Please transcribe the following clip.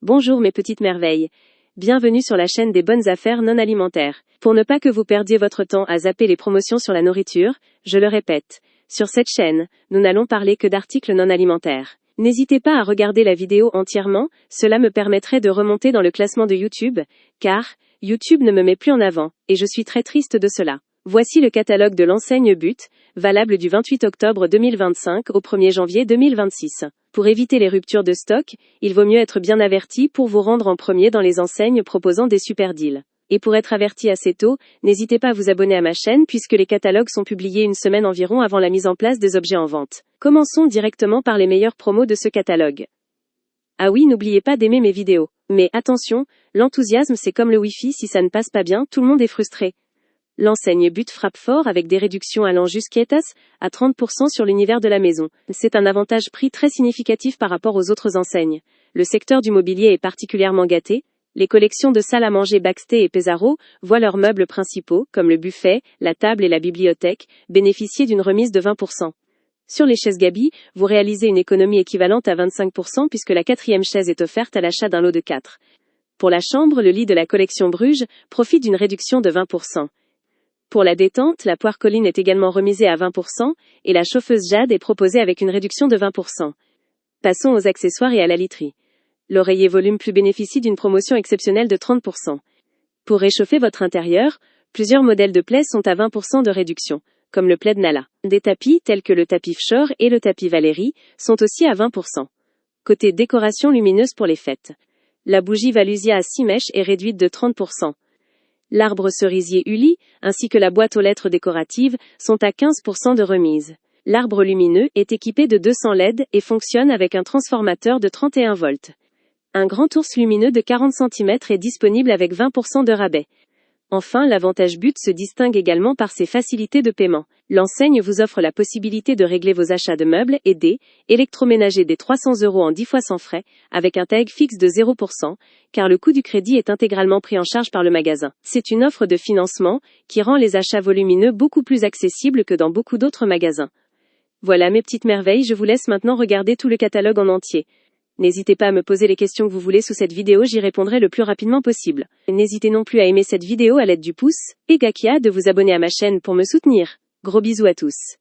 Bonjour mes petites merveilles. Bienvenue sur la chaîne des bonnes affaires non alimentaires. Pour ne pas que vous perdiez votre temps à zapper les promotions sur la nourriture, je le répète, sur cette chaîne, nous n'allons parler que d'articles non alimentaires. N'hésitez pas à regarder la vidéo entièrement, cela me permettrait de remonter dans le classement de YouTube, car YouTube ne me met plus en avant, et je suis très triste de cela. Voici le catalogue de l'enseigne But, valable du 28 octobre 2025 au 1er janvier 2026. Pour éviter les ruptures de stock, il vaut mieux être bien averti pour vous rendre en premier dans les enseignes proposant des super deals. Et pour être averti assez tôt, n'hésitez pas à vous abonner à ma chaîne puisque les catalogues sont publiés une semaine environ avant la mise en place des objets en vente. Commençons directement par les meilleures promos de ce catalogue. Ah oui, n'oubliez pas d'aimer mes vidéos. Mais attention, l'enthousiasme c'est comme le Wi-Fi, si ça ne passe pas bien, tout le monde est frustré. L'enseigne But frappe fort avec des réductions allant jusqu'à 30% sur l'univers de la maison. C'est un avantage prix très significatif par rapport aux autres enseignes. Le secteur du mobilier est particulièrement gâté. Les collections de salles à manger Baxter et Pesaro voient leurs meubles principaux, comme le buffet, la table et la bibliothèque, bénéficier d'une remise de 20%. Sur les chaises Gabi, vous réalisez une économie équivalente à 25% puisque la 4e chaise est offerte à l'achat d'un lot de 4. Pour la chambre, le lit de la collection Bruges profite d'une réduction de 20%. Pour la détente, la poire Colline est également remisée à 20% et la chauffeuse Jade est proposée avec une réduction de 20%. Passons aux accessoires et à la literie. L'oreiller volume plus bénéficie d'une promotion exceptionnelle de 30%. Pour réchauffer votre intérieur, plusieurs modèles de plaids sont à 20% de réduction, comme le plaid Nala. Des tapis, tels que le tapis Fshore et le tapis Valérie, sont aussi à 20%. Côté décoration lumineuse pour les fêtes. La bougie Valusia à 6 mèches est réduite de 30%. L'arbre cerisier Uli, ainsi que la boîte aux lettres décoratives, sont à 15% de remise. L'arbre lumineux est équipé de 200 LED et fonctionne avec un transformateur de 31 volts. Un grand ours lumineux de 40 cm est disponible avec 20% de rabais. Enfin, l'avantage But se distingue également par ses facilités de paiement. L'enseigne vous offre la possibilité de régler vos achats de meubles et électroménagers des 300 € en 10 fois sans frais, avec un tag fixe de 0%, car le coût du crédit est intégralement pris en charge par le magasin. C'est une offre de financement qui rend les achats volumineux beaucoup plus accessibles que dans beaucoup d'autres magasins. Voilà mes petites merveilles, je vous laisse maintenant regarder tout le catalogue en entier. N'hésitez pas à me poser les questions que vous voulez sous cette vidéo, j'y répondrai le plus rapidement possible. N'hésitez non plus à aimer cette vidéo à l'aide du pouce, et Gakia de vous abonner à ma chaîne pour me soutenir. Gros bisous à tous.